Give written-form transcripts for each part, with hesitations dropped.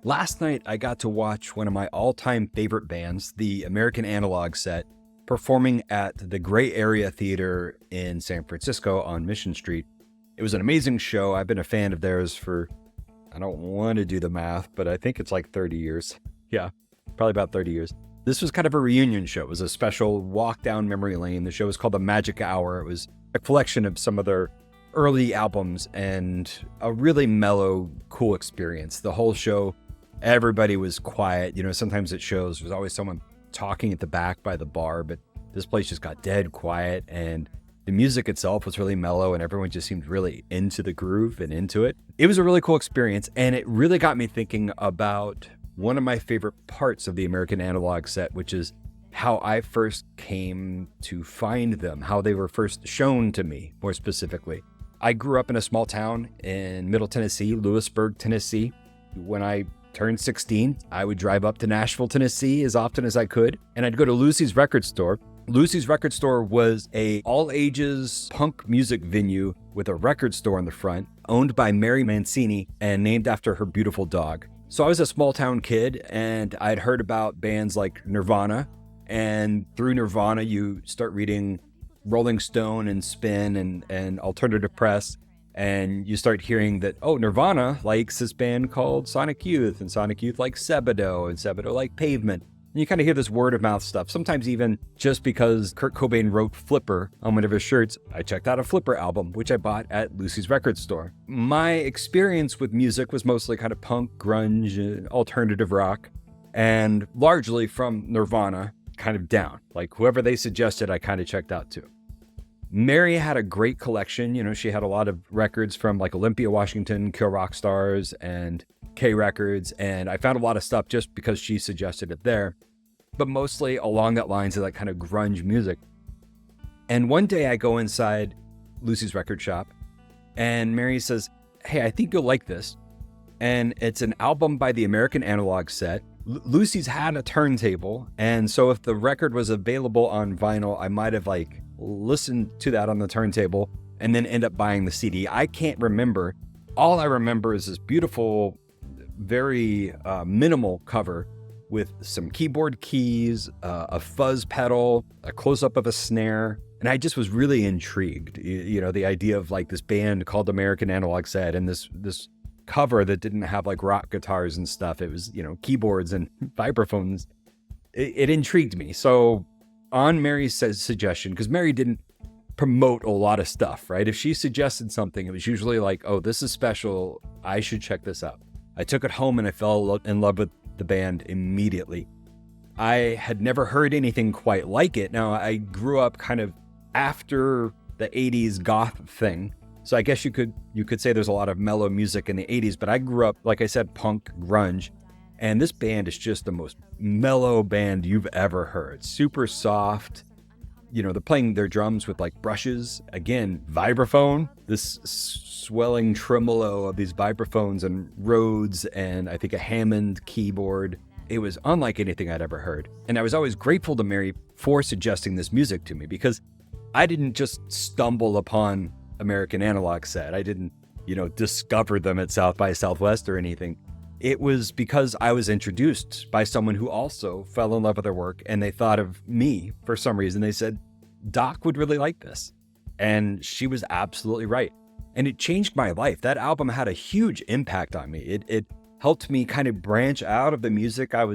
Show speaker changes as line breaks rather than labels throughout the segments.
Last night, I got to watch one of my all-time favorite bands, the American Analog Set, performing at the Gray Area Theater in San Francisco on Mission Street. It was an amazing show. I've been a fan of theirs for, I don't want to do the math, but I think it's like 30 years. Yeah, probably about 30 years. This was kind of a reunion show. It was a special walk down memory lane. The show was called The Magic Hour. It was a collection of some of their early albums and a really mellow, cool experience. The whole show, everybody was quiet. You know, sometimes at shows, there's always someone talking at the back by the bar, but this place just got dead quiet, and the music itself was really mellow, and everyone just seemed really into the groove and into it. It was a really cool experience, and it really got me thinking about one of my favorite parts of the American Analog Set, which is how I first came to find them, how they were first shown to me, more specifically. I grew up in a small town in Middle Tennessee, Lewisburg, Tennessee. When I turned 16, I would drive up to Nashville, Tennessee as often as I could, and I'd go to Lucy's Record Store. Lucy's Record Store was a all-ages punk music venue with a record store in the front, owned by Mary Mancini and named after her beautiful dog. So I was a small-town kid, and I'd heard about bands like Nirvana, and through Nirvana, you start reading Rolling Stone and Spin and Alternative Press, and you start hearing that, oh, Nirvana likes this band called Sonic Youth, and Sonic Youth likes Sebadoh, and Sebadoh like Pavement. And you kind of hear this word of mouth stuff. Sometimes even just because Kurt Cobain wrote Flipper on one of his shirts, I checked out a Flipper album, which I bought at Lucy's Record Store. My experience with music was mostly kind of punk, grunge, and alternative rock, and largely from Nirvana kind of down. Like whoever they suggested, I kind of checked out too. Mary had a great collection. You know, she had a lot of records from like Olympia, Washington, Kill Rock Stars, and K Records. And I found a lot of stuff just because she suggested it there, but mostly along that lines of that kind of grunge music. And one day I go inside Lucy's record shop and Mary says, "Hey, I think you'll like this." And it's an album by the American Analog Set. Lucy's had a turntable. And so if the record was available on vinyl, I might have like listened to that on the turntable and then end up buying the CD. I can't remember. All I remember is this beautiful, very minimal cover with some keyboard keys, a fuzz pedal, a close-up of a snare. And I just was really intrigued. You know, the idea of like this band called American Analog Set and this cover that didn't have like rock guitars and stuff. It was, you know, keyboards and vibraphones. It intrigued me. So on Mary's suggestion, because Mary didn't promote a lot of stuff, right? If she suggested something, it was usually like, oh, this is special, I should check this out. I took it home and I fell in love with the band immediately. I had never heard anything quite like it. Now, I grew up kind of after the 80s goth thing. So I guess you could say there's a lot of mellow music in the 80s, but I grew up, like I said, punk, grunge. And this band is just the most mellow band you've ever heard. Super soft. You know, they're playing their drums with like brushes. Again, vibraphone, this swelling tremolo of these vibraphones and Rhodes and I think a Hammond keyboard. It was unlike anything I'd ever heard. And I was always grateful to Mary for suggesting this music to me because I didn't just stumble upon American Analog Set. I didn't, you know, discover them at South by Southwest or anything. It was because I was introduced by someone who also fell in love with their work, and they thought of me for some reason. They said, Doc would really like this. And she was absolutely right. And it changed my life. That album had a huge impact on me. It helped me kind of branch out of the music I'm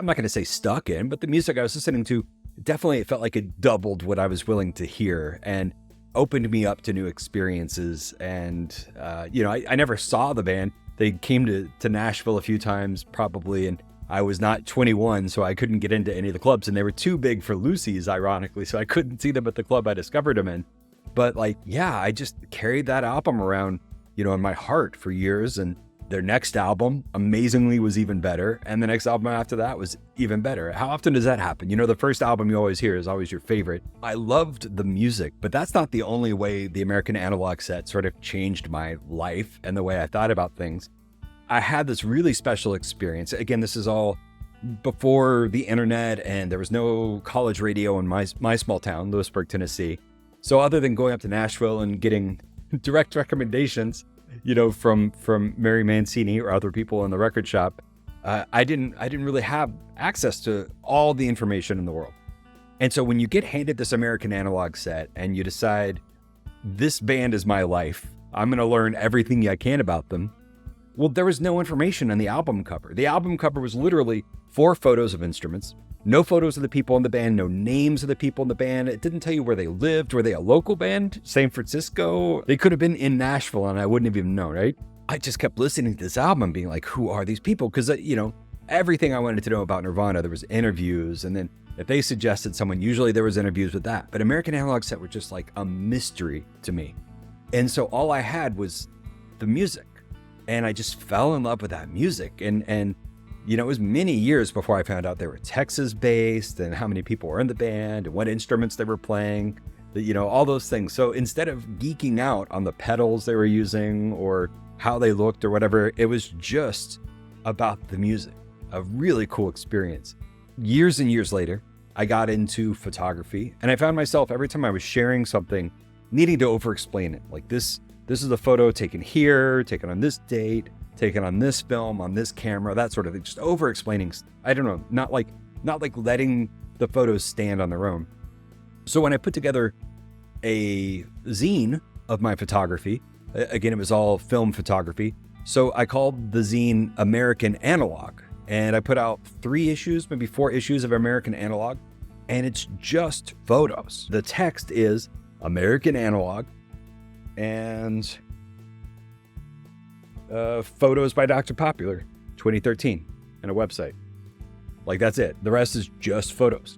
not going to say stuck in, but the music I was listening to, definitely it felt like it doubled what I was willing to hear and opened me up to new experiences. And, you know, I never saw the band. They came to Nashville a few times probably, and I was not 21, so I couldn't get into any of the clubs, and they were too big for Lucy's, ironically, so I couldn't see them at the club I discovered them in. But like, yeah, I just carried that album around, you know, in my heart for years, and their next album, amazingly, was even better, and the next album after that was even better. How often does that happen? You know, the first album you always hear is always your favorite. I loved the music, but that's not the only way the American Analog Set sort of changed my life and the way I thought about things. I had this really special experience. Again, this is all before the internet, and there was no college radio in my small town, Lewisburg, Tennessee. So other than going up to Nashville and getting direct recommendations, from Mary Mancini or other people in the record shop, I didn't really have access to all the information in the world. And so when you get handed this American Analog set and you decide, this band is my life, I'm going to learn everything I can about them. Well, there was no information on the album cover. The album cover was literally 4 photos of instruments, no photos of the people in the band, no names of the people in the band. It didn't tell you where they lived. Were they a local band? San Francisco? They could have been in Nashville and I wouldn't have even known, right? I just kept listening to this album and being like, who are these people? Because, everything I wanted to know about Nirvana, there was interviews. And then if they suggested someone, usually there was interviews with that. But American Analog set were just like a mystery to me. And so all I had was the music. And I just fell in love with that music. And it was many years before I found out they were Texas-based and how many people were in the band and what instruments they were playing, all those things. So instead of geeking out on the pedals they were using or how they looked or whatever, it was just about the music. A really cool experience. Years and years later, I got into photography, and I found myself every time I was sharing something needing to over-explain it. Like this is a photo taken here, taken on this date, taken on this film, on this camera, that sort of thing. Just over-explaining. I don't know, not like letting the photos stand on their own. So when I put together a zine of my photography, again, it was all film photography. So I called the zine American Analog, and I put out 3 issues, maybe 4 issues of American Analog, and it's just photos. The text is American Analog and photos by Dr. Popular, 2013, and a website. Like, that's it. The rest is just photos.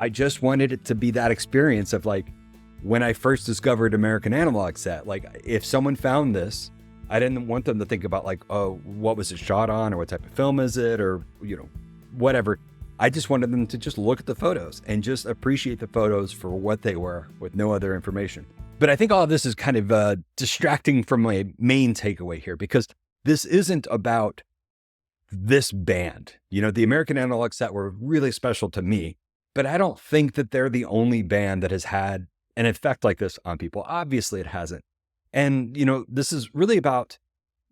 I just wanted it to be that experience of like, when I first discovered American Analog set, like if someone found this, I didn't want them to think about like, oh, what was it shot on or what type of film is it or, whatever. I just wanted them to just look at the photos and just appreciate the photos for what they were with no other information. But I think all of this is kind of distracting from my main takeaway here, because this isn't about this band. The American Analog set were really special to me, but I don't think that they're the only band that has had an effect like this on people. Obviously it hasn't. And, this is really about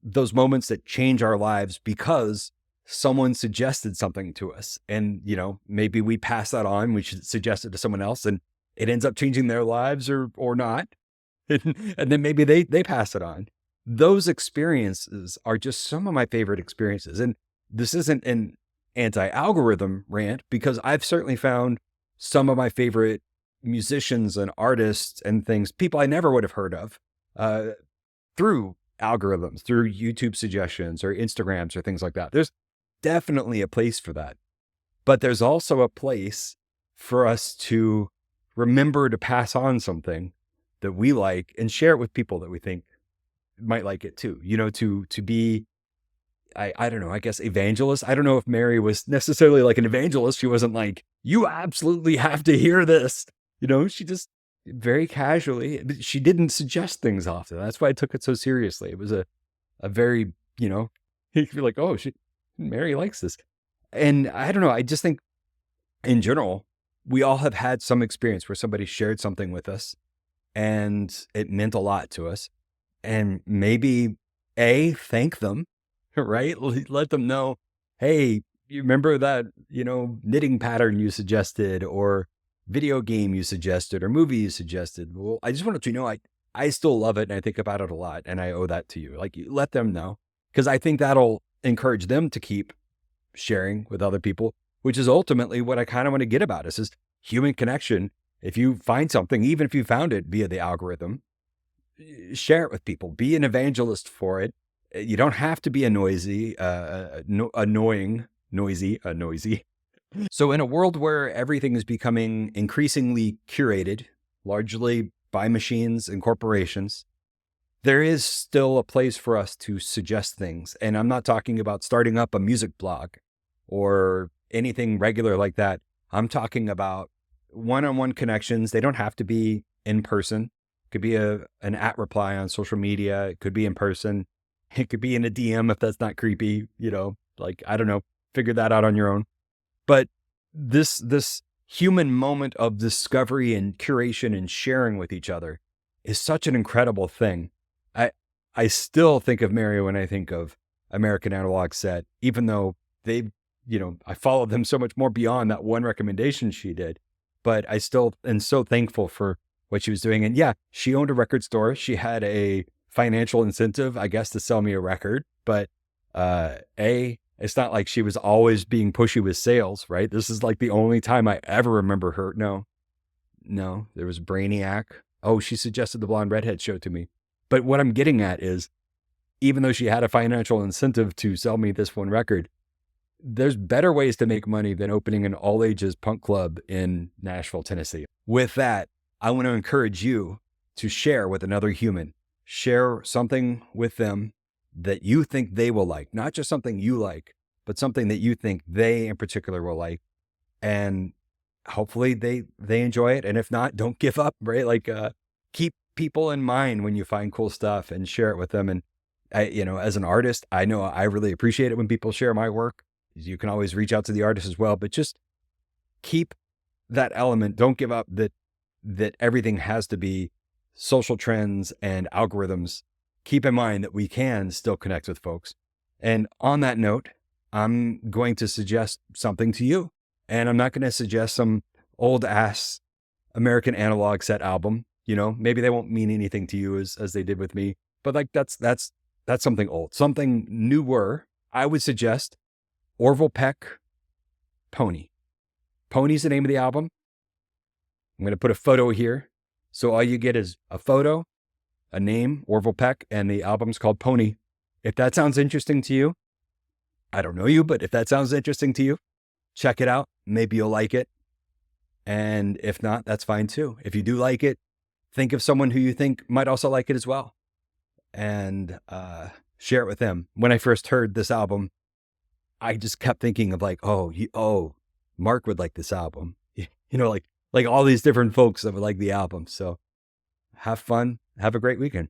those moments that change our lives because someone suggested something to us. And, maybe we pass that on, we should suggest it to someone else and it ends up changing their lives or not. And then maybe they pass it on. Those experiences are just some of my favorite experiences. And this isn't an anti-algorithm rant, because I've certainly found some of my favorite musicians and artists and things, people I never would have heard of, through algorithms, through YouTube suggestions or Instagrams or things like that. There's definitely a place for that. But there's also a place for us to remember to pass on something that we like and share it with people that we think might like it too. To be, I don't know, I guess evangelist. I don't know if Mary was necessarily like an evangelist. She wasn't like, you absolutely have to hear this. She just very casually, she didn't suggest things often. That's why I took it so seriously. It was a very, you feel like, oh, Mary likes this. And I don't know, I just think in general, we all have had some experience where somebody shared something with us and it meant a lot to us. And maybe thank them, right? Let them know, hey, you remember that, knitting pattern you suggested or video game you suggested or movie you suggested. Well, I just wanted to know, I still love it and I think about it a lot and I owe that to you. Like, you let them know, because I think that'll encourage them to keep sharing with other people, which is ultimately what I kind of want to get about. Is this human connection. If you find something, even if you found it via the algorithm, share it with people, be an evangelist for it. You don't have to be a noisy. So in a world where everything is becoming increasingly curated, largely by machines and corporations, there is still a place for us to suggest things. And I'm not talking about starting up a music blog or anything regular like that. I'm talking about one-on-one connections. They don't have to be in person. It could be an @ reply on social media. It could be in person. It could be in a DM if that's not creepy, like, I don't know, figure that out on your own. But this human moment of discovery and curation and sharing with each other is such an incredible thing. I still think of Mary when I think of American Analog Set, even though they, I followed them so much more beyond that one recommendation she did. But I still am so thankful for what she was doing. And yeah, she owned a record store. She had a financial incentive, I guess, to sell me a record. But it's not like she was always being pushy with sales, right? This is like the only time I ever remember her. No, there was Brainiac. Oh, she suggested the Blonde Redhead show to me. But what I'm getting at is, even though she had a financial incentive to sell me this one record, there's better ways to make money than opening an all ages punk club in Nashville, Tennessee. With that, I want to encourage you to share with another human. Share something with them that you think they will like, not just something you like, but something that you think they in particular will like. And hopefully they enjoy it. And if not, don't give up, right? Like, keep people in mind when you find cool stuff and share it with them. And as an artist, I know I really appreciate it when people share my work. You can always reach out to the artist as well, but just keep that element. Don't give up that everything has to be social trends and algorithms. Keep in mind that we can still connect with folks. And on that note, I'm going to suggest something to you. And I'm not going to suggest some old ass American Analog Set album. Maybe they won't mean anything to you as they did with me, but like that's something old. Something newer, I would suggest Orville Peck, Pony. Pony's the name of the album. I'm going to put a photo here. So all you get is a photo, a name, Orville Peck, and the album's called Pony. If that sounds interesting to you, I don't know you, but if that sounds interesting to you, check it out. Maybe you'll like it. And if not, that's fine too. If you do like it, think of someone who you think might also like it as well. And share it with them. When I first heard this album, I just kept thinking of like, Mark would like this album. Like all these different folks that would like the album. So have fun. Have a great weekend.